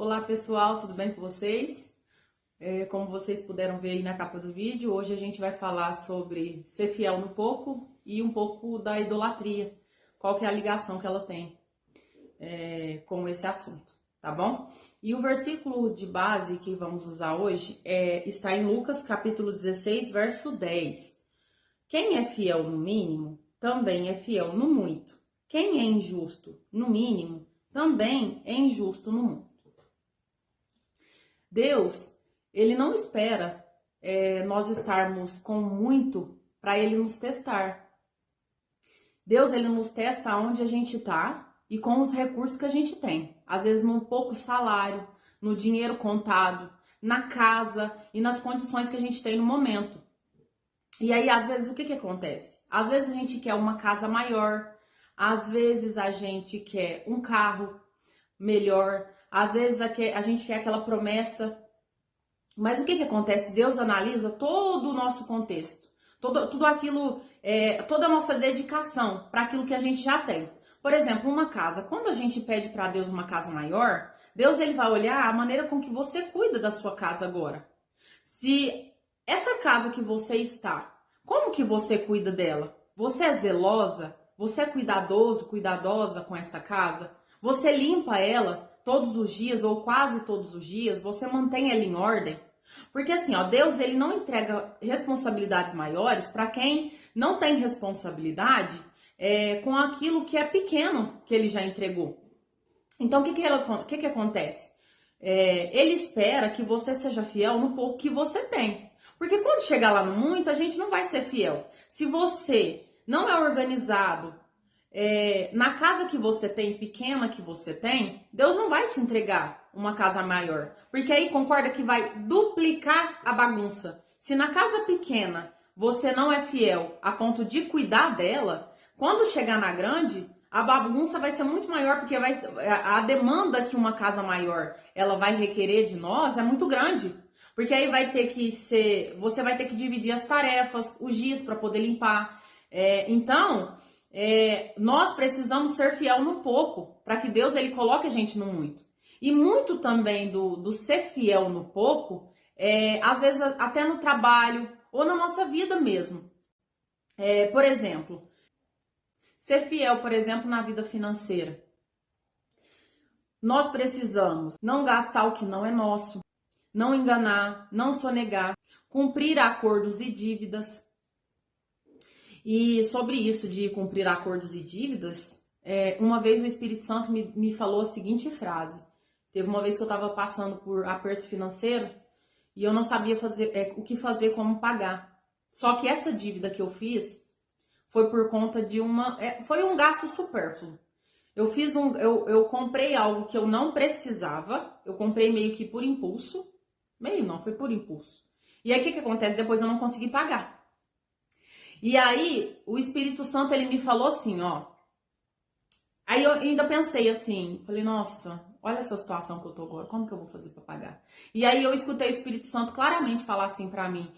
Olá pessoal, tudo bem com vocês? Como vocês puderam ver aí na capa do vídeo, hoje a gente vai falar sobre ser fiel no pouco e um pouco da idolatria. Qual que é a ligação que ela tem com esse assunto, tá bom? E o versículo de base que vamos usar hoje está em Lucas capítulo 16, verso 10. Quem é fiel no mínimo, também é fiel no muito. Quem é injusto no mínimo, também é injusto no muito. Deus, ele não espera nós estarmos com muito para ele nos testar. Deus, ele nos testa onde a gente está e com os recursos que a gente tem. Às vezes no pouco salário, no dinheiro contado, na casa e nas condições que a gente tem no momento. E aí, às vezes, o que acontece? Às vezes a gente quer uma casa maior, às vezes a gente quer um carro melhor, às vezes a gente quer aquela promessa. Mas o que acontece? Deus analisa todo o nosso contexto, tudo aquilo, toda a nossa dedicação para aquilo que a gente já tem. Por exemplo, uma casa. Quando a gente pede para Deus uma casa maior, Deus ele vai olhar a maneira com que você cuida da sua casa agora. Se essa casa que você está, como que você cuida dela? Você é zelosa? Você é cuidadosa com essa casa? Você limpa ela todos os dias ou quase todos os dias? Você mantém ela em ordem? Porque assim, ó, Deus ele não entrega responsabilidades maiores para quem não tem responsabilidade com aquilo que é pequeno que ele já entregou. Então, o que acontece? Ele espera que você seja fiel no pouco que você tem. Porque quando chegar lá no muito, a gente não vai ser fiel. Se você não é organizado na casa que você tem, pequena que você tem, Deus não vai te entregar uma casa maior. Porque aí concorda que vai duplicar a bagunça. Se na casa pequena você não é fiel a ponto de cuidar dela, quando chegar na grande, a bagunça vai ser muito maior, porque a demanda que uma casa maior ela vai requerer de nós é muito grande. Porque aí você vai ter que dividir as tarefas, os dias para poder limpar. Nós precisamos ser fiel no pouco, para que Deus ele coloque a gente no muito. E muito também do ser fiel no pouco, às vezes até no trabalho ou na nossa vida mesmo. Por exemplo, ser fiel, por exemplo, na vida financeira. Nós precisamos não gastar o que não é nosso, não enganar, não sonegar, cumprir acordos e dívidas. E sobre isso de cumprir acordos e dívidas, uma vez o Espírito Santo me falou a seguinte frase. Teve uma vez que eu estava passando por aperto financeiro e eu não sabia o que fazer, como pagar. Só que essa dívida que eu fiz foi por conta de foi um gasto supérfluo. Eu comprei algo que eu não precisava, eu comprei meio que por impulso. Meio não, foi por impulso. E aí o que acontece? Depois eu não consegui pagar. E aí o Espírito Santo ele me falou assim, ó. Aí eu ainda pensei assim, falei, nossa, olha essa situação que eu tô agora, como que eu vou fazer para pagar? E aí eu escutei o Espírito Santo claramente falar assim para mim,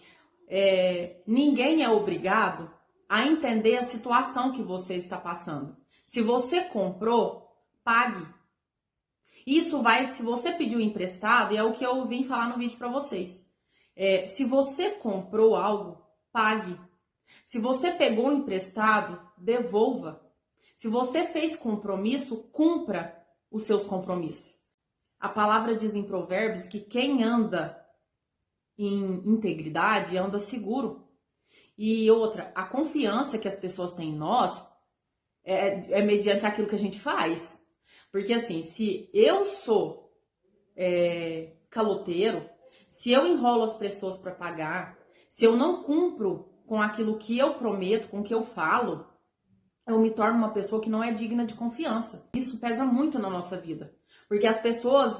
ninguém é obrigado a entender a situação que você está passando. Se você comprou, pague. Isso se você pediu emprestado, e é o que eu vim falar no vídeo para vocês. Se você comprou algo, pague. Se você pegou emprestado, devolva. Se você fez compromisso, cumpra os seus compromissos. A palavra diz em Provérbios que quem anda em integridade anda seguro. E outra, a confiança que as pessoas têm em nós é mediante aquilo que a gente faz. Porque assim, se eu sou caloteiro, se eu enrolo as pessoas para pagar, se eu não cumpro com aquilo que eu prometo, com o que eu falo, eu me torno uma pessoa que não é digna de confiança. Isso pesa muito na nossa vida. Porque as pessoas,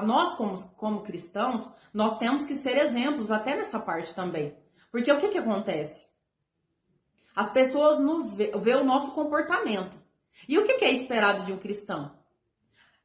nós como cristãos, nós temos que ser exemplos até nessa parte também. Porque o que acontece? As pessoas vê o nosso comportamento. E o que é esperado de um cristão?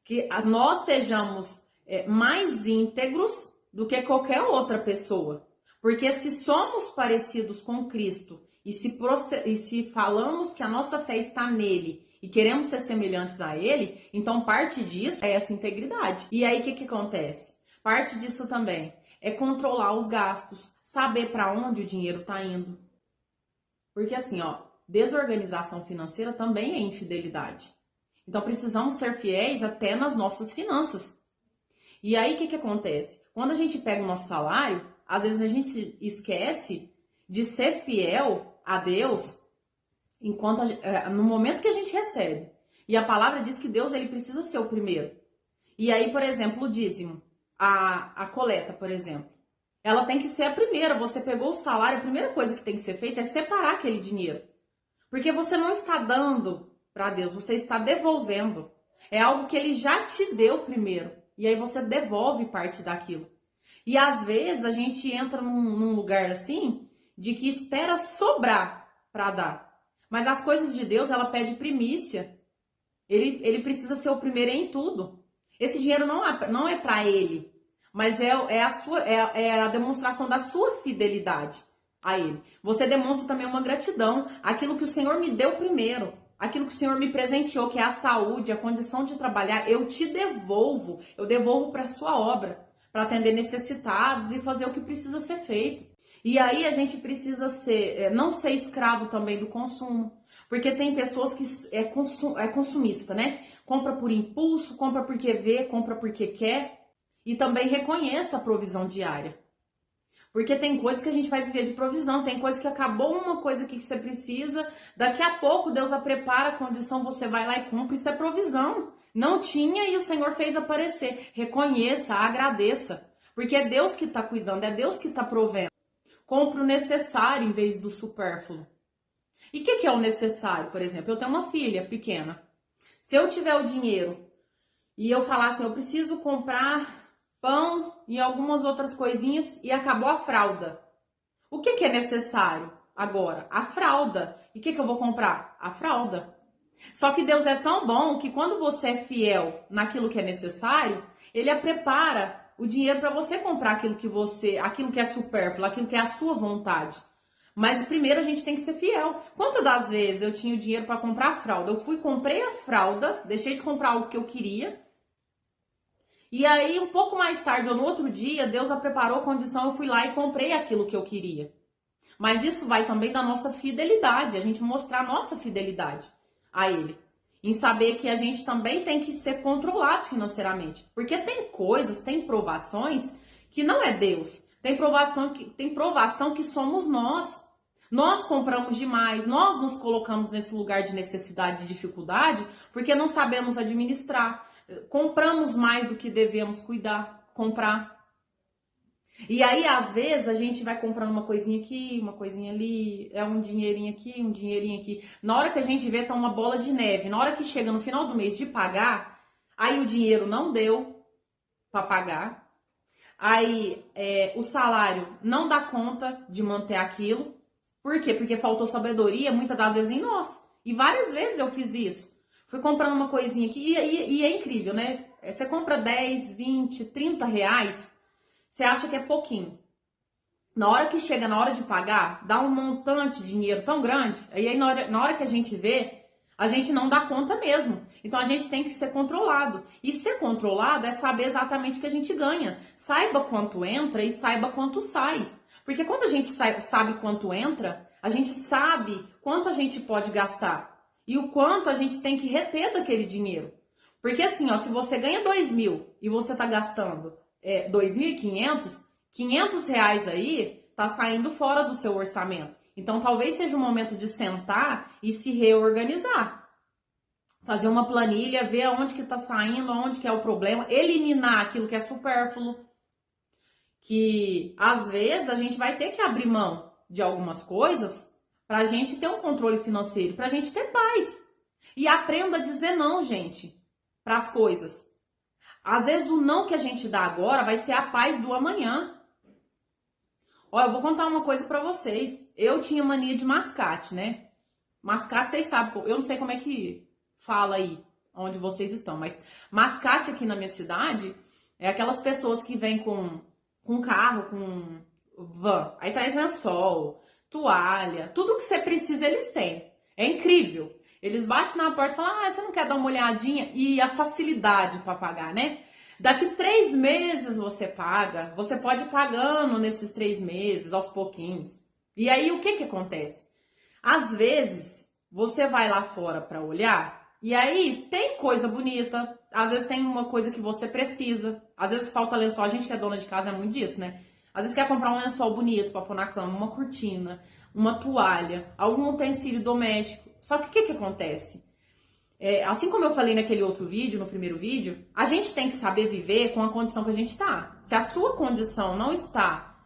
Que nós sejamos mais íntegros do que qualquer outra pessoa. Porque se somos parecidos com Cristo e se falamos que a nossa fé está nele e queremos ser semelhantes a Ele, então parte disso é essa integridade. E aí o que acontece? Parte disso também é controlar os gastos, saber para onde o dinheiro está indo. Porque assim, ó, desorganização financeira também é infidelidade. Então precisamos ser fiéis até nas nossas finanças. E aí o que acontece? Quando a gente pega o nosso salário, às vezes a gente esquece de ser fiel a Deus enquanto no momento que a gente recebe. E a palavra diz que Deus ele precisa ser o primeiro. E aí, por exemplo, o dízimo, a coleta, por exemplo, ela tem que ser a primeira. Você pegou o salário, a primeira coisa que tem que ser feita é separar aquele dinheiro. Porque você não está dando para Deus, você está devolvendo. É algo que ele já te deu primeiro. E aí você devolve parte daquilo. E às vezes a gente entra num lugar assim, de que espera sobrar para dar. Mas as coisas de Deus, ela pede primícia. Ele precisa ser o primeiro em tudo. Esse dinheiro não é para ele, mas é a demonstração da sua fidelidade a ele. Você demonstra também uma gratidão. Aquilo que o Senhor me deu primeiro, aquilo que o Senhor me presenteou, que é a saúde, a condição de trabalhar, eu te devolvo. Eu devolvo para a sua obra, para atender necessitados e fazer o que precisa ser feito. E aí a gente precisa não ser escravo também do consumo. Porque tem pessoas que é consumista, né? Compra por impulso, compra porque vê, compra porque quer. E também reconheça a provisão diária. Porque tem coisas que a gente vai viver de provisão, tem coisas que acabou uma coisa que você precisa, daqui a pouco Deus a prepara a condição, você vai lá e cumpre, isso é provisão. Não tinha e o Senhor fez aparecer. Reconheça, agradeça. Porque é Deus que está cuidando, é Deus que está provendo. Compre o necessário em vez do supérfluo. E o que é o necessário? Por exemplo, eu tenho uma filha pequena. Se eu tiver o dinheiro e eu falar assim, eu preciso comprar pão e algumas outras coisinhas e acabou a fralda. O que é necessário agora? A fralda. E o que eu vou comprar? A fralda. Só que Deus é tão bom que quando você é fiel naquilo que é necessário, Ele prepara o dinheiro para você comprar aquilo que é supérfluo, aquilo que é a sua vontade. Mas primeiro a gente tem que ser fiel. Quantas das vezes eu tinha o dinheiro para comprar a fralda? Eu comprei a fralda, deixei de comprar algo que eu queria. E aí, um pouco mais tarde ou no outro dia, Deus preparou a condição, eu fui lá e comprei aquilo que eu queria. Mas isso vai também da nossa fidelidade, a gente mostrar a nossa fidelidade a Ele. Em saber que a gente também tem que ser controlado financeiramente. Porque tem coisas, tem provações que não é Deus. Tem provação que somos nós. Nós compramos demais, nós nos colocamos nesse lugar de necessidade, de dificuldade, porque não sabemos administrar. Compramos mais do que devemos comprar. E aí, às vezes, a gente vai comprando uma coisinha aqui, uma coisinha ali, é um dinheirinho aqui, um dinheirinho aqui. Na hora que a gente vê, tá uma bola de neve. Na hora que chega no final do mês de pagar, aí o dinheiro não deu para pagar. Aí o salário não dá conta de manter aquilo. Por quê? Porque faltou sabedoria, muitas das vezes, em nós. E várias vezes eu fiz isso. Fui comprando uma coisinha aqui e é incrível, né? Você compra 10, 20, 30 reais, você acha que é pouquinho. Na hora que chega na hora de pagar, dá um montante de dinheiro tão grande, aí na hora que a gente vê, a gente não dá conta mesmo. Então a gente tem que ser controlado. E ser controlado é saber exatamente o que a gente ganha. Saiba quanto entra e saiba quanto sai. Porque quando a gente sabe quanto entra, a gente sabe quanto a gente pode gastar. E o quanto a gente tem que reter daquele dinheiro. Porque assim, ó, se você ganha 2.000 e você tá gastando 2.500, 500 reais aí tá saindo fora do seu orçamento. Então talvez seja o momento de sentar e se reorganizar. Fazer uma planilha, ver aonde que tá saindo, aonde que é o problema, eliminar aquilo que é supérfluo. Que às vezes a gente vai ter que abrir mão de algumas coisas pra gente ter um controle financeiro, pra gente ter paz. E aprenda a dizer não, gente, pras coisas. Às vezes o não que a gente dá agora vai ser a paz do amanhã. Ó, eu vou contar uma coisa pra vocês. Eu tinha mania de mascate, né? Mascate, vocês sabem, eu não sei como é que fala aí, onde vocês estão, mas mascate aqui na minha cidade é aquelas pessoas que vêm com carro, com van, aí traz lençol, toalha, tudo que você precisa eles têm. É incrível. Eles batem na porta e falam, você não quer dar uma olhadinha? E a facilidade para pagar, né? Daqui 3 meses você paga, você pode ir pagando nesses 3 meses, aos pouquinhos. E aí, o que que acontece? Às vezes, você vai lá fora para olhar, e aí tem coisa bonita, às vezes tem uma coisa que você precisa, às vezes falta lençol, a gente que é dona de casa é muito disso, né? Às vezes quer comprar um lençol bonito para pôr na cama, uma cortina, uma toalha, algum utensílio doméstico. Só que o que que acontece? Assim como eu falei naquele outro vídeo, no primeiro vídeo, a gente tem que saber viver com a condição que a gente está. Se a sua condição não está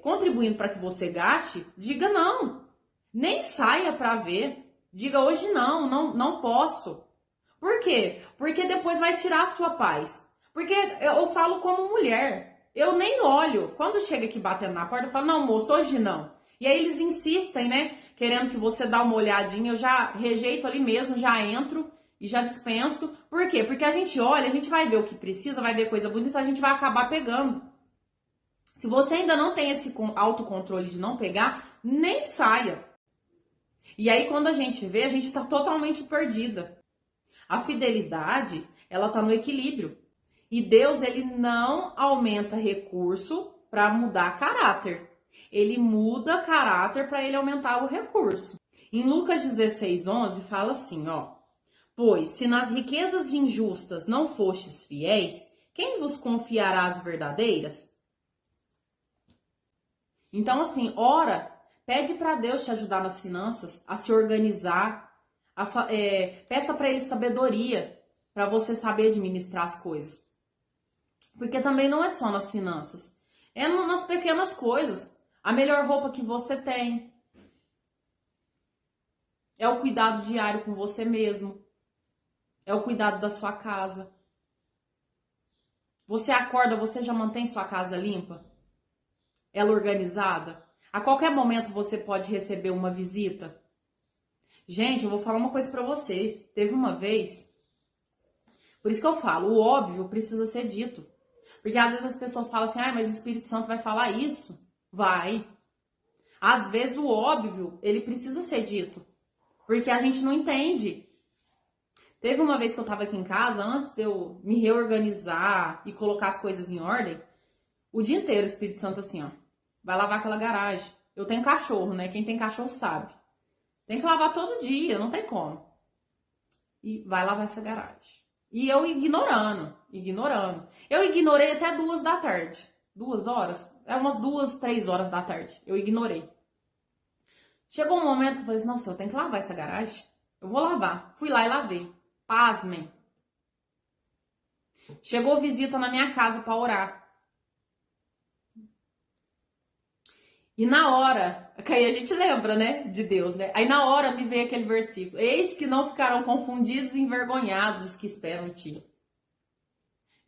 contribuindo para que você gaste, diga não. Nem saia para ver. Diga hoje não posso. Por quê? Porque depois vai tirar a sua paz. Porque eu falo como mulher. Eu nem olho. Quando chega aqui batendo na porta, eu falo, não, moço, hoje não. E aí eles insistem, né? Querendo que você dá uma olhadinha. Eu já rejeito ali mesmo, já entro e já dispenso. Por quê? Porque a gente olha, a gente vai ver o que precisa, vai ver coisa bonita, a gente vai acabar pegando. Se você ainda não tem esse autocontrole de não pegar, nem saia. E aí quando a gente vê, a gente está totalmente perdida. A fidelidade, ela tá no equilíbrio. E Deus, ele não aumenta recurso para mudar caráter. Ele muda caráter para ele aumentar o recurso. Em Lucas 16:11 fala assim, ó: pois se nas riquezas injustas não fostes fiéis, quem vos confiará as verdadeiras? Então assim, ora, pede para Deus te ajudar nas finanças, a se organizar, peça para ele sabedoria para você saber administrar as coisas. Porque também não é só nas finanças, é nas pequenas coisas. A melhor roupa que você tem é o cuidado diário com você mesmo, é o cuidado da sua casa. Você acorda, você já mantém sua casa limpa? Ela organizada? A qualquer momento você pode receber uma visita? Gente, eu vou falar uma coisa pra vocês. Teve uma vez, por isso que eu falo, o óbvio precisa ser dito. Porque às vezes as pessoas falam assim, mas o Espírito Santo vai falar isso? Vai. Às vezes o óbvio, ele precisa ser dito. Porque a gente não entende. Teve uma vez que eu tava aqui em casa, antes de eu me reorganizar e colocar as coisas em ordem, o dia inteiro o Espírito Santo assim, ó, vai lavar aquela garagem. Eu tenho cachorro, né? Quem tem cachorro sabe. Tem que lavar todo dia, não tem como. E vai lavar essa garagem. E eu ignorando. Eu ignorei até 2 da tarde. 2 horas? Umas 2, 3 horas da tarde. Eu ignorei. Chegou um momento que eu falei assim, nossa, eu tenho que lavar essa garagem. Eu vou lavar. Fui lá e lavei. Pasmem. Chegou visita na minha casa para orar. E na hora, que aí a gente lembra, né, de Deus, né? Aí na hora me veio aquele versículo. Eis que não ficarão confundidos e envergonhados os que esperam em ti.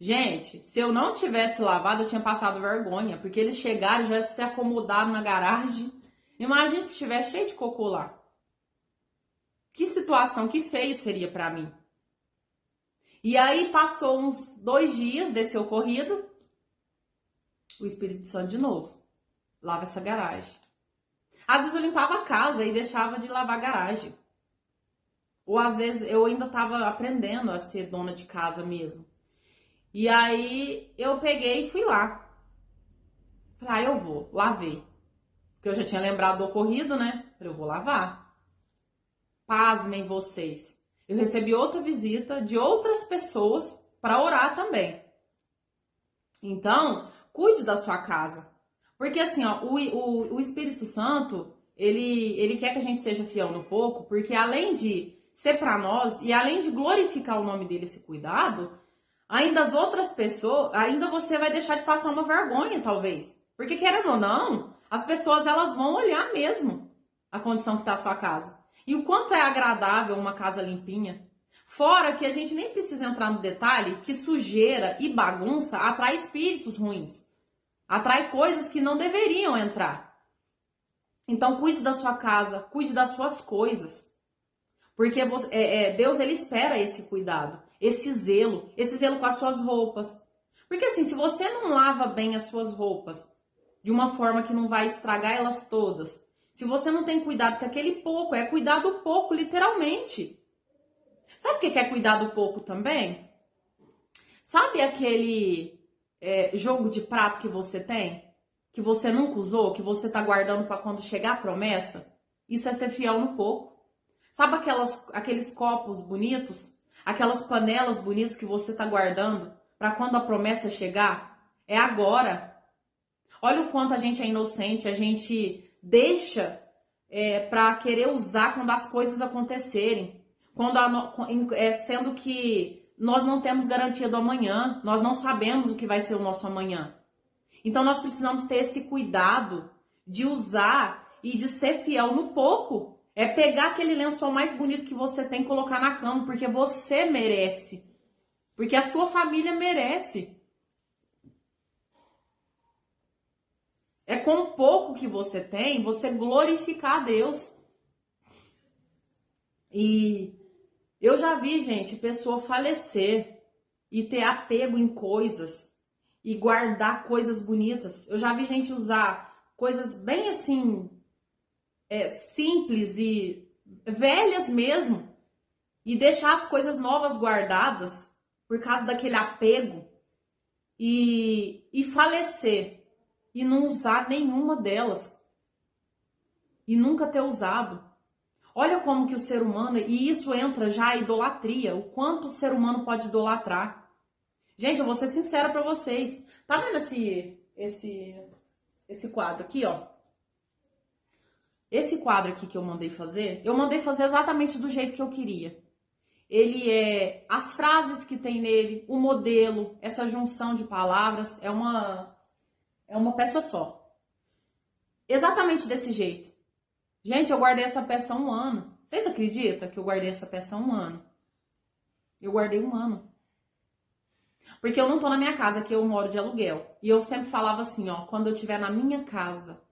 Gente, se eu não tivesse lavado, eu tinha passado vergonha. Porque eles chegaram e já se acomodaram na garagem. Imagina se estiver cheio de cocô lá. Que situação, que feio seria pra mim. E aí passou uns 2 dias desse ocorrido. O Espírito Santo de novo. Lava essa garagem. Às vezes eu limpava a casa e deixava de lavar a garagem. Ou às vezes eu ainda estava aprendendo a ser dona de casa mesmo. E aí eu peguei e fui lá. Falei, eu vou, lavei. Porque eu já tinha lembrado do ocorrido, né? Falei, eu vou lavar. Pasmem vocês. Eu recebi outra visita de outras pessoas para orar também. Então, cuide da sua casa. Porque assim, ó, o Espírito Santo, ele quer que a gente seja fiel no pouco, porque além de ser para nós e além de glorificar o nome dele, esse cuidado, ainda as outras pessoas, ainda você vai deixar de passar uma vergonha, talvez. Porque querendo ou não, as pessoas elas vão olhar mesmo a condição que tá a sua casa. E o quanto é agradável uma casa limpinha. Fora que a gente nem precisa entrar no detalhe que sujeira e bagunça atrai espíritos ruins. Atrai coisas que não deveriam entrar. Então, cuide da sua casa, cuide das suas coisas. Porque Deus, ele espera esse cuidado, esse zelo com as suas roupas. Porque assim, se você não lava bem as suas roupas, de uma forma que não vai estragar elas todas, Se você não tem cuidado com aquele pouco, é cuidar do pouco, literalmente. Sabe o que é cuidar do pouco também? Sabe aquele jogo de prato que você tem? Que você nunca usou, que você tá guardando para quando chegar a promessa? Isso é ser fiel no pouco. Sabe aqueles copos bonitos? Aquelas panelas bonitas que você tá guardando para quando a promessa chegar? É agora. Olha o quanto a gente é inocente, a gente deixa para querer usar quando as coisas acontecerem. Sendo que nós não temos garantia do amanhã, nós não sabemos o que vai ser o nosso amanhã. Então nós precisamos ter esse cuidado de usar e de ser fiel no pouco. É pegar aquele lençol mais bonito que você tem e colocar na cama, porque você merece. Porque a sua família merece. É com o pouco que você tem, você glorificar a Deus. E eu já vi, gente, pessoa falecer e ter apego em coisas e guardar coisas bonitas. Eu já vi gente usar coisas bem assim, simples e velhas mesmo, e deixar as coisas novas guardadas por causa daquele apego e falecer e não usar nenhuma delas e nunca ter usado. Olha como que o ser humano, e isso entra já a idolatria, o quanto o ser humano pode idolatrar. Gente, eu vou ser sincera pra vocês. Tá vendo esse quadro aqui, ó? Esse quadro aqui que eu mandei fazer exatamente do jeito que eu queria. Ele as frases que tem nele, o modelo, essa junção de palavras, é uma peça só. Exatamente desse jeito. Gente, eu guardei essa peça há 1 ano. Vocês acreditam que eu guardei essa peça há 1 ano? Eu guardei 1 ano. Porque eu não tô na minha casa, que eu moro de aluguel. E eu sempre falava assim, ó, quando eu estiver na minha casa.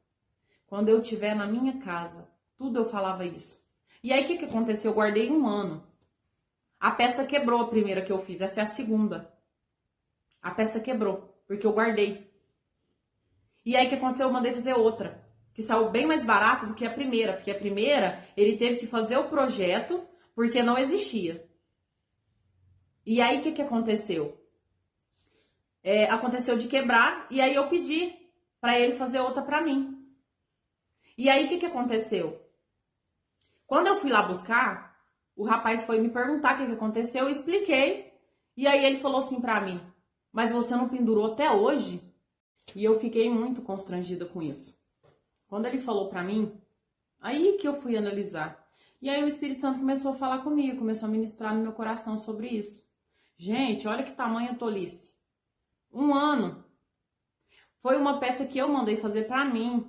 Quando eu estiver na minha casa. Tudo eu falava isso. E aí, o que aconteceu? Eu guardei 1 ano. A peça quebrou, a primeira que eu fiz. Essa é a segunda. A peça quebrou, porque eu guardei. E aí, o que aconteceu? Eu mandei fazer outra. Que saiu bem mais barato do que a primeira. Porque a primeira, ele teve que fazer o projeto, porque não existia. E aí, o que aconteceu? Aconteceu de quebrar, e aí eu pedi para ele fazer outra para mim. E aí, o que aconteceu? Quando eu fui lá buscar, o rapaz foi me perguntar o que aconteceu, eu expliquei. E aí ele falou assim para mim, mas você não pendurou até hoje? E eu fiquei muito constrangida com isso. Quando ele falou para mim, aí que eu fui analisar. E aí o Espírito Santo começou a falar comigo, começou a ministrar no meu coração sobre isso. Gente, olha que tamanha tolice. 1 ano. Foi uma peça que eu mandei fazer para mim.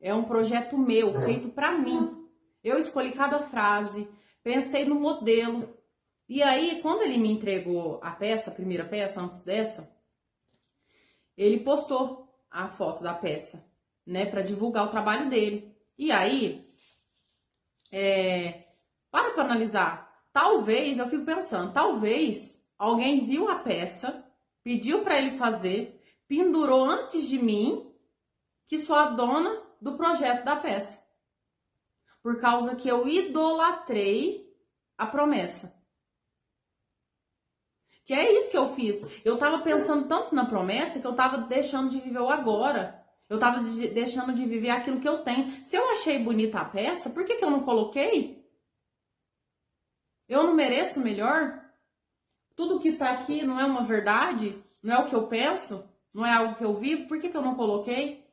É um projeto meu, feito para mim. Eu escolhi cada frase, pensei no modelo. E aí, quando ele me entregou a peça, a primeira peça, antes dessa, ele postou a foto da peça, né, para divulgar o trabalho dele. E aí, para analisar. Talvez, eu fico pensando, talvez alguém viu a peça, pediu para ele fazer, pendurou antes de mim, que sou a dona do projeto da peça. Por causa que eu idolatrei a promessa. Que é isso que eu fiz. Eu tava pensando tanto na promessa que eu tava deixando de viver o agora. Eu tava deixando de viver aquilo que eu tenho. Se eu achei bonita a peça, por que eu não coloquei? Eu não mereço melhor? Tudo que tá aqui não é uma verdade? Não é o que eu penso? Não é algo que eu vivo? Por que eu não coloquei?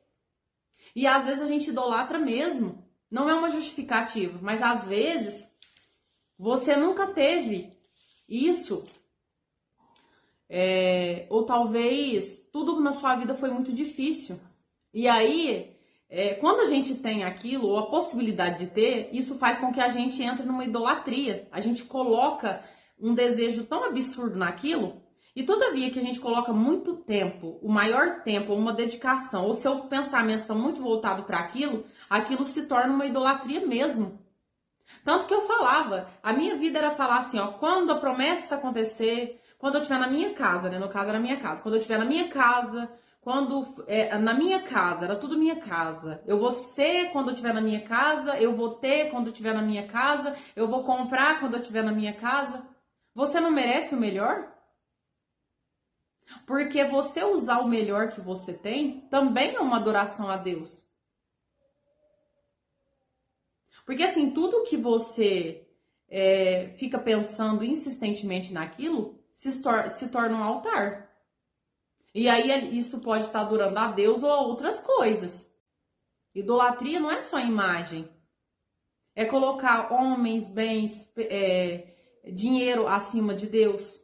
E às vezes a gente idolatra mesmo. Não é uma justificativa, mas às vezes você nunca teve isso. Ou talvez tudo na sua vida foi muito difícil. E aí, quando a gente tem aquilo, ou a possibilidade de ter, isso faz com que a gente entre numa idolatria. A gente coloca um desejo tão absurdo naquilo, e todavia que a gente coloca muito tempo, o maior tempo, uma dedicação, ou seus pensamentos estão muito voltados para aquilo, aquilo se torna uma idolatria mesmo. Tanto que eu falava, a minha vida era falar assim, ó, quando a promessa acontecer, quando eu estiver na minha casa, né? No caso era minha casa, quando eu estiver na minha casa, Quando na minha casa, era tudo minha casa. Eu vou ser quando eu estiver na minha casa, eu vou ter quando eu estiver na minha casa, eu vou comprar quando eu estiver na minha casa. Você não merece o melhor? Porque você usar o melhor que você tem também é uma adoração a Deus. Porque assim, tudo que você fica pensando insistentemente naquilo se torna um altar. E aí isso pode estar adorando a Deus ou a outras coisas. Idolatria não é só imagem. É colocar homens, bens, dinheiro acima de Deus.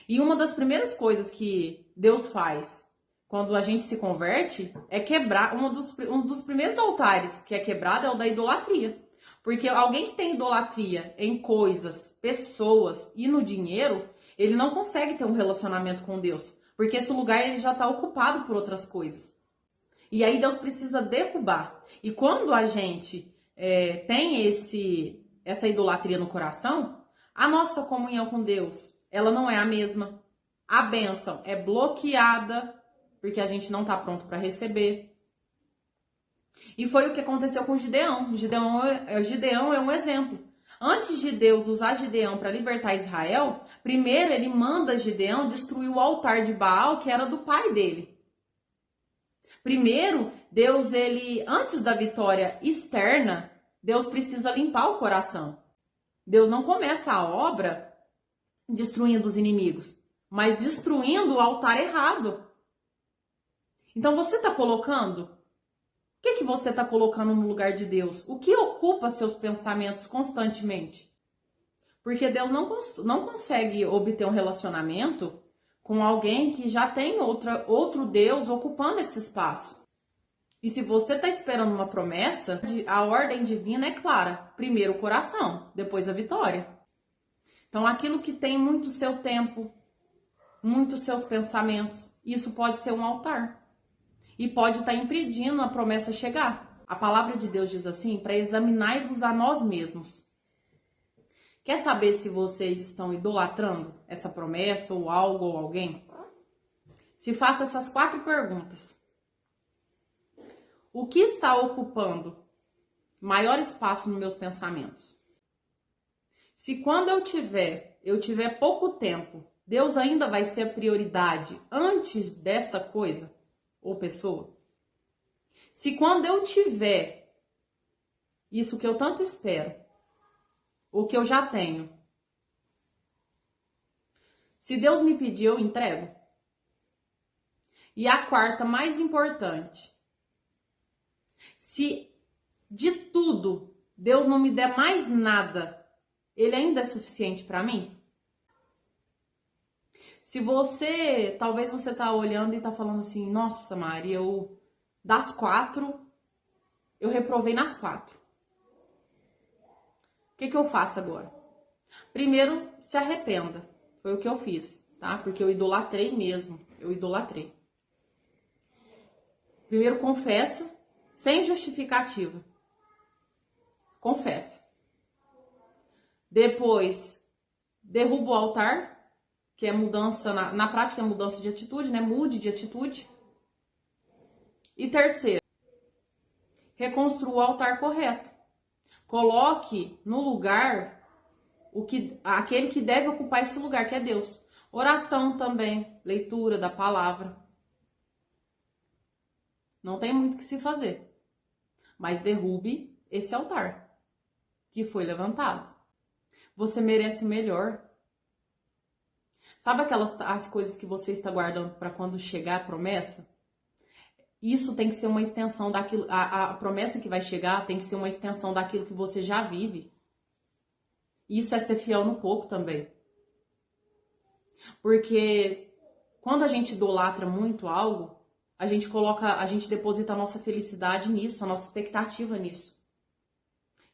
E uma das primeiras coisas que Deus faz quando a gente se converte é quebrar. Um dos primeiros altares que é quebrado é o da idolatria. Porque alguém que tem idolatria em coisas, pessoas e no dinheiro, ele não consegue ter um relacionamento com Deus. Porque esse lugar ele já está ocupado por outras coisas. E aí Deus precisa derrubar. E quando a gente tem essa idolatria no coração, a nossa comunhão com Deus, ela não é a mesma. A bênção é bloqueada, porque a gente não está pronto para receber. E foi o que aconteceu com Gideão. Gideão é um exemplo. Antes de Deus usar Gideão para libertar Israel, primeiro ele manda Gideão destruir o altar de Baal, que era do pai dele. Primeiro, Deus, antes da vitória externa, Deus precisa limpar o coração. Deus não começa a obra destruindo os inimigos, mas destruindo o altar errado. Então você está colocando? O que você está colocando no lugar de Deus? O que ocupa seus pensamentos constantemente? Porque Deus não consegue obter um relacionamento com alguém que já tem outro Deus ocupando esse espaço. E se você está esperando uma promessa, a ordem divina é clara. Primeiro o coração, depois a vitória. Então aquilo que tem muito seu tempo, muitos seus pensamentos, isso pode ser um altar. E pode estar impedindo a promessa chegar. A palavra de Deus diz assim, para examinar-vos a nós mesmos. Quer saber se vocês estão idolatrando essa promessa ou algo ou alguém? Se faça essas 4 perguntas. O que está ocupando maior espaço nos meus pensamentos? Se quando eu tiver pouco tempo, Deus ainda vai ser a prioridade antes dessa coisa ou pessoa? Se quando eu tiver isso que eu tanto espero, o que eu já tenho, se Deus me pedir, eu entrego? E a 4ª, mais importante, se de tudo Deus não me der mais nada, Ele ainda é suficiente para mim? Se talvez você tá olhando e tá falando assim, nossa, Mari, das 4, eu reprovei nas 4. O que eu faço agora? Primeiro, se arrependa. Foi o que eu fiz, tá? Porque eu idolatrei mesmo. Eu idolatrei. Primeiro, confessa, sem justificativa. Confessa. Depois, derruba o altar, que é mudança, na prática é mudança de atitude, né? Mude de atitude. E terceiro, reconstrua o altar correto. Coloque no lugar aquele que deve ocupar esse lugar, que é Deus. Oração também, leitura da palavra. Não tem muito o que se fazer. Mas derrube esse altar que foi levantado. Você merece o melhor. Sabe as coisas que você está guardando para quando chegar a promessa? Isso tem que ser uma extensão daquilo. A promessa que vai chegar tem que ser uma extensão daquilo que você já vive. Isso é ser fiel no pouco também. Porque quando a gente idolatra muito algo, a gente deposita a nossa felicidade nisso, a nossa expectativa nisso.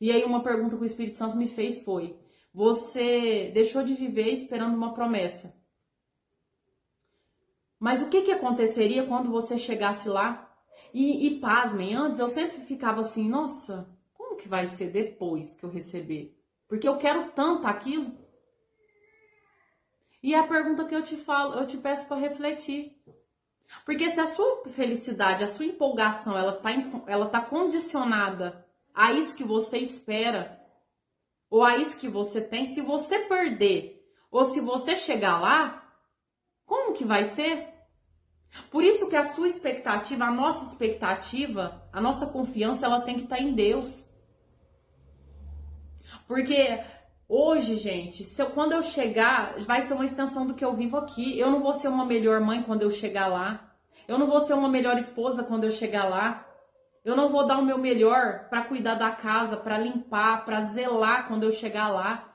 E aí uma pergunta que o Espírito Santo me fez foi: você deixou de viver esperando uma promessa. Mas o que aconteceria quando você chegasse lá? E pasmem, antes eu sempre ficava assim, nossa, como que vai ser depois que eu receber? Porque eu quero tanto aquilo. E a pergunta que eu te peço para refletir. Porque se a sua felicidade, a sua empolgação, ela tá condicionada a isso que você espera, ou a isso que você tem, se você perder, ou se você chegar lá, como que vai ser? Por isso que a sua expectativa, a nossa confiança, ela tem que estar em Deus. Porque hoje, gente, quando eu chegar, vai ser uma extensão do que eu vivo aqui. Eu não vou ser uma melhor mãe quando eu chegar lá. Eu não vou ser uma melhor esposa quando eu chegar lá. Eu não vou dar o meu melhor para cuidar da casa, para limpar, para zelar quando eu chegar lá.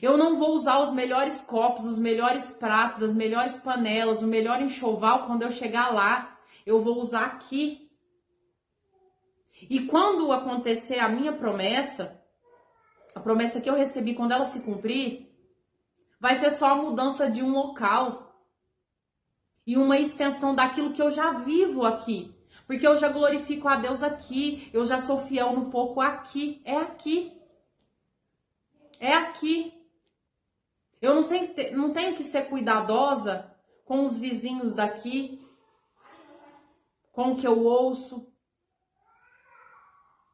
Eu não vou usar os melhores copos, os melhores pratos, as melhores panelas, o melhor enxoval quando eu chegar lá. Eu vou usar aqui. E quando acontecer a minha promessa, a promessa que eu recebi, quando ela se cumprir, vai ser só a mudança de um local e uma extensão daquilo que eu já vivo aqui. Porque eu já glorifico a Deus aqui, eu já sou fiel no pouco aqui. É aqui. É aqui. Eu não tenho que ser cuidadosa com os vizinhos daqui, com o que eu ouço,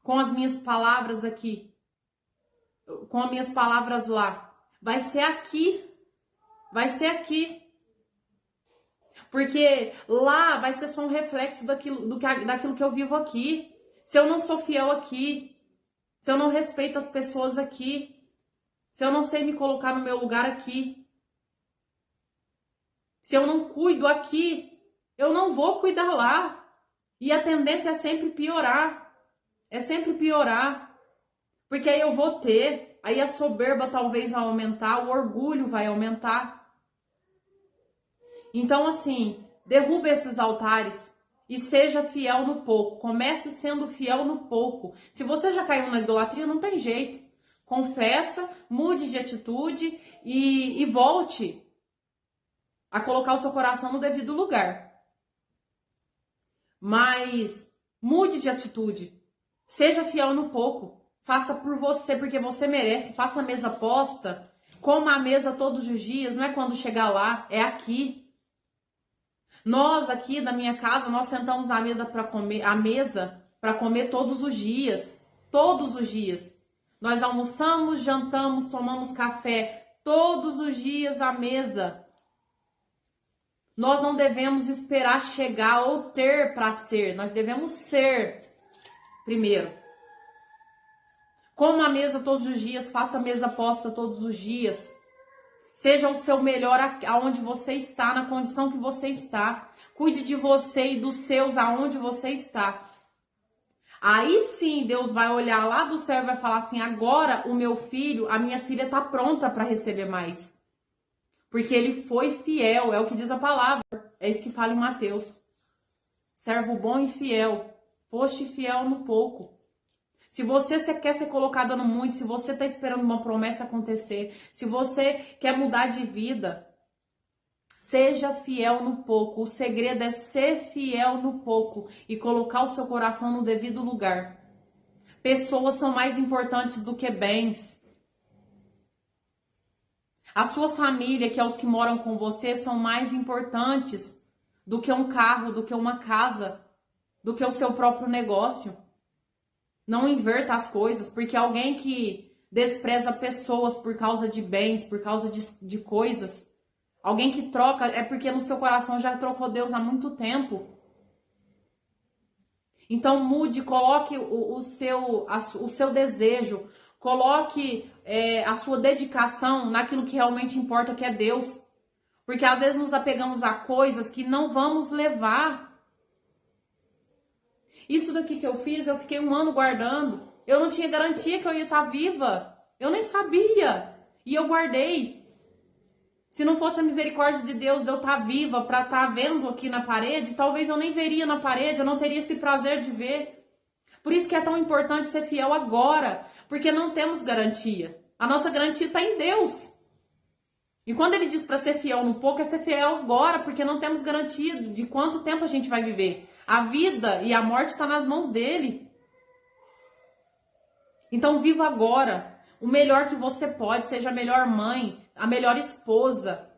com as minhas palavras aqui, com as minhas palavras lá. Vai ser aqui. Vai ser aqui. Porque lá vai ser só um reflexo daquilo que eu vivo aqui. Se eu não sou fiel aqui, se eu não respeito as pessoas aqui, se eu não sei me colocar no meu lugar aqui, se eu não cuido aqui, eu não vou cuidar lá. E a tendência é sempre piorar. É sempre piorar. Porque aí eu vou ter, aí a soberba talvez vai aumentar, o orgulho vai aumentar. Então, assim, derruba esses altares e seja fiel no pouco. Comece sendo fiel no pouco. Se você já caiu na idolatria, não tem jeito. Confessa, mude de atitude e volte a colocar o seu coração no devido lugar. Mas mude de atitude. Seja fiel no pouco. Faça por você, porque você merece. Faça a mesa posta. Coma a mesa todos os dias. Não é quando chegar lá, é aqui. Nós aqui na minha casa, nós sentamos à mesa para comer todos os dias. Todos os dias. Nós almoçamos, jantamos, tomamos café todos os dias à mesa. Nós não devemos esperar chegar ou ter para ser. Nós devemos ser primeiro. Coma a mesa todos os dias, faça a mesa posta todos os dias. Seja o seu melhor aonde você está, na condição que você está. Cuide de você e dos seus aonde você está. Aí sim, Deus vai olhar lá do céu e vai falar assim: agora o meu filho, a minha filha está pronta para receber mais. Porque ele foi fiel, é o que diz a palavra. É isso que fala em Mateus. Servo bom e fiel. Foste fiel no pouco. Se você quer ser colocada no muito, se você está esperando uma promessa acontecer, se você quer mudar de vida, seja fiel no pouco. O segredo é ser fiel no pouco e colocar o seu coração no devido lugar. Pessoas são mais importantes do que bens. A sua família, que é os que moram com você, são mais importantes do que um carro, do que uma casa, do que o seu próprio negócio. Não inverta as coisas, porque alguém que despreza pessoas por causa de bens, por causa de coisas, alguém que troca, é porque no seu coração já trocou Deus há muito tempo. Então mude, coloque o seu desejo, coloque a sua dedicação naquilo que realmente importa, que é Deus. Porque às vezes nos apegamos a coisas que não vamos levar. Isso daqui que eu fiz, eu fiquei 1 ano guardando. Eu não tinha garantia que eu ia estar viva. Eu nem sabia. E eu guardei. Se não fosse a misericórdia de Deus de eu estar viva para estar vendo aqui na parede, talvez eu nem veria na parede, eu não teria esse prazer de ver. Por isso que é tão importante ser fiel agora, porque não temos garantia. A nossa garantia está em Deus. E quando ele diz para ser fiel no pouco, é ser fiel agora, porque não temos garantia de quanto tempo a gente vai viver. A vida e a morte estão nas mãos dele. Então viva agora o melhor que você pode, seja a melhor mãe, a melhor esposa.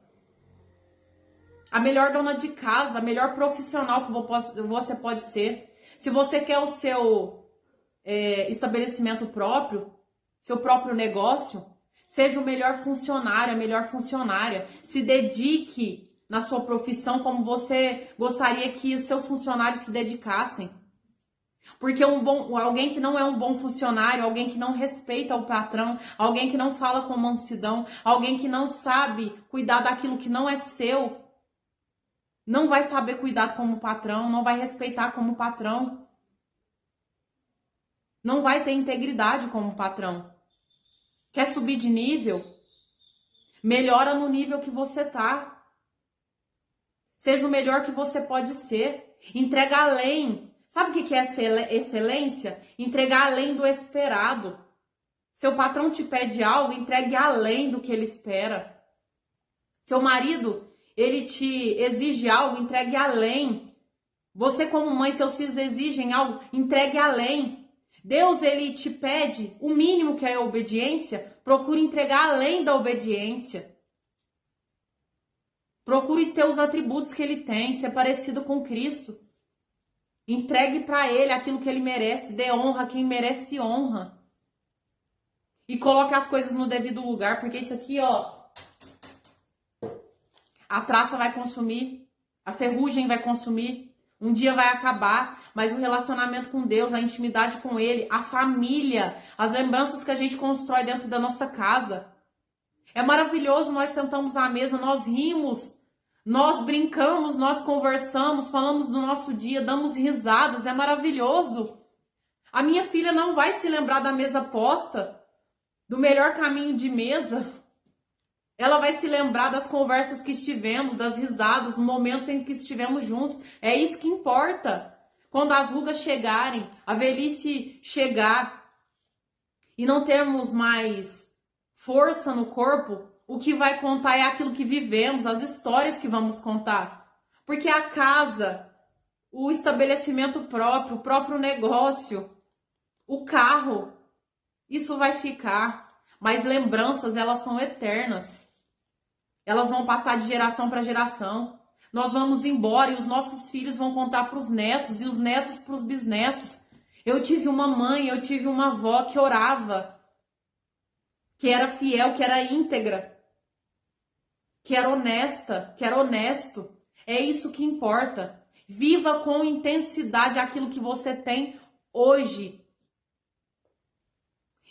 a melhor dona de casa, a melhor profissional que você pode ser. Se você quer o seu estabelecimento próprio, seu próprio negócio, seja o melhor funcionário, a melhor funcionária. Se dedique na sua profissão como você gostaria que os seus funcionários se dedicassem. Porque alguém que não é um bom funcionário, alguém que não respeita o patrão, alguém que não fala com mansidão, alguém que não sabe cuidar daquilo que não é seu, não vai saber cuidar como patrão, não vai respeitar como patrão, não vai ter integridade como patrão. Quer subir de nível? Melhora no nível que você tá. Seja o melhor que você pode ser. Entrega além. Sabe o que é excelência? Entregar além do esperado. Seu patrão te pede algo, entregue além do que ele espera. Seu marido, ele te exige algo, entregue além. Você como mãe, seus filhos exigem algo, entregue além. Deus, ele te pede o mínimo que é a obediência, procure entregar além da obediência. Procure ter os atributos que ele tem, ser parecido com Cristo. Entregue para ele aquilo que ele merece, dê honra a quem merece honra. E coloque as coisas no devido lugar, porque isso aqui, ó, a traça vai consumir, a ferrugem vai consumir, um dia vai acabar, mas o relacionamento com Deus, a intimidade com Ele, a família, as lembranças que a gente constrói dentro da nossa casa. É maravilhoso, nós sentamos à mesa, nós rimos, nós brincamos, nós conversamos, falamos do nosso dia, damos risadas, é maravilhoso. A minha filha não vai se lembrar da mesa posta, do melhor caminho de mesa. Ela vai se lembrar das conversas que estivemos, das risadas, dos momentos em que estivemos juntos. É isso que importa. Quando as rugas chegarem, a velhice chegar e não termos mais força no corpo, o que vai contar é aquilo que vivemos, as histórias que vamos contar. Porque a casa, o estabelecimento próprio, o próprio negócio, o carro, isso vai ficar. Mas lembranças, elas são eternas. Elas vão passar de geração para geração. Nós vamos embora e os nossos filhos vão contar para os netos e os netos para os bisnetos. Eu tive uma mãe, eu tive uma avó que orava, que era fiel, que era íntegra, que era honesta, que era honesto. É isso que importa. Viva com intensidade aquilo que você tem hoje.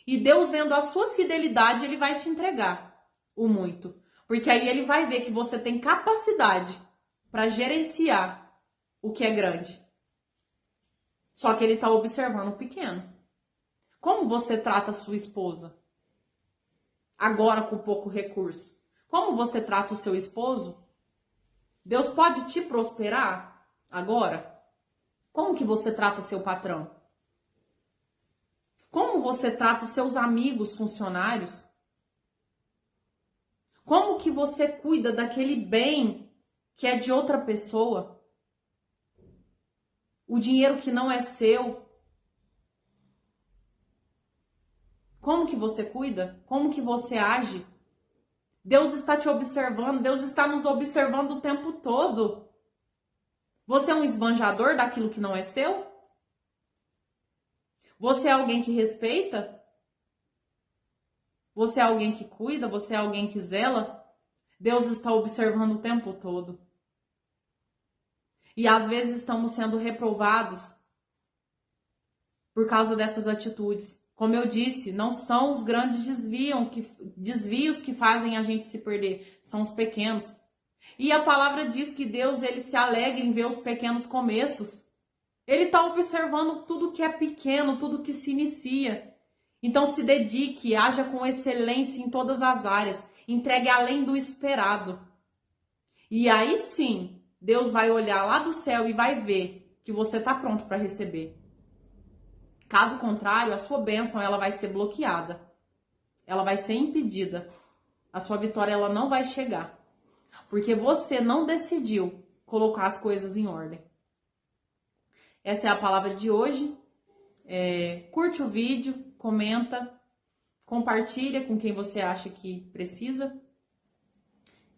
E Deus, vendo a sua fidelidade, Ele vai te entregar o muito. Porque aí Ele vai ver que você tem capacidade para gerenciar o que é grande. Só que Ele está observando o pequeno. Como você trata a sua esposa? Agora com pouco recurso. Como você trata o seu esposo? Deus pode te prosperar agora? Como que você trata seu patrão? Como você trata os seus amigos funcionários? Como que você cuida daquele bem que é de outra pessoa? O dinheiro que não é seu? Como que você cuida? Como que você age? Deus está te observando, Deus está nos observando o tempo todo. Você é um esbanjador daquilo que não é seu? Você é alguém que respeita? Você é alguém que cuida? Você é alguém que zela? Deus está observando o tempo todo. E às vezes estamos sendo reprovados por causa dessas atitudes. Como eu disse, não são os grandes desvios que fazem a gente se perder, são os pequenos. E a palavra diz que Deus, ele se alegra em ver os pequenos começos. Ele está observando tudo que é pequeno, tudo que se inicia. Então se dedique, haja com excelência em todas as áreas, entregue além do esperado. E aí sim, Deus vai olhar lá do céu e vai ver que você está pronto para receber. Caso contrário, a sua bênção ela vai ser bloqueada. Ela vai ser impedida. A sua vitória ela não vai chegar. Porque você não decidiu colocar as coisas em ordem. Essa é a palavra de hoje. Curte o vídeo, comenta, compartilha com quem você acha que precisa.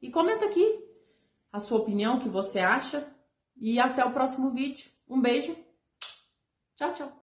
E comenta aqui a sua opinião, o que você acha. E até o próximo vídeo. Um beijo. Tchau, tchau.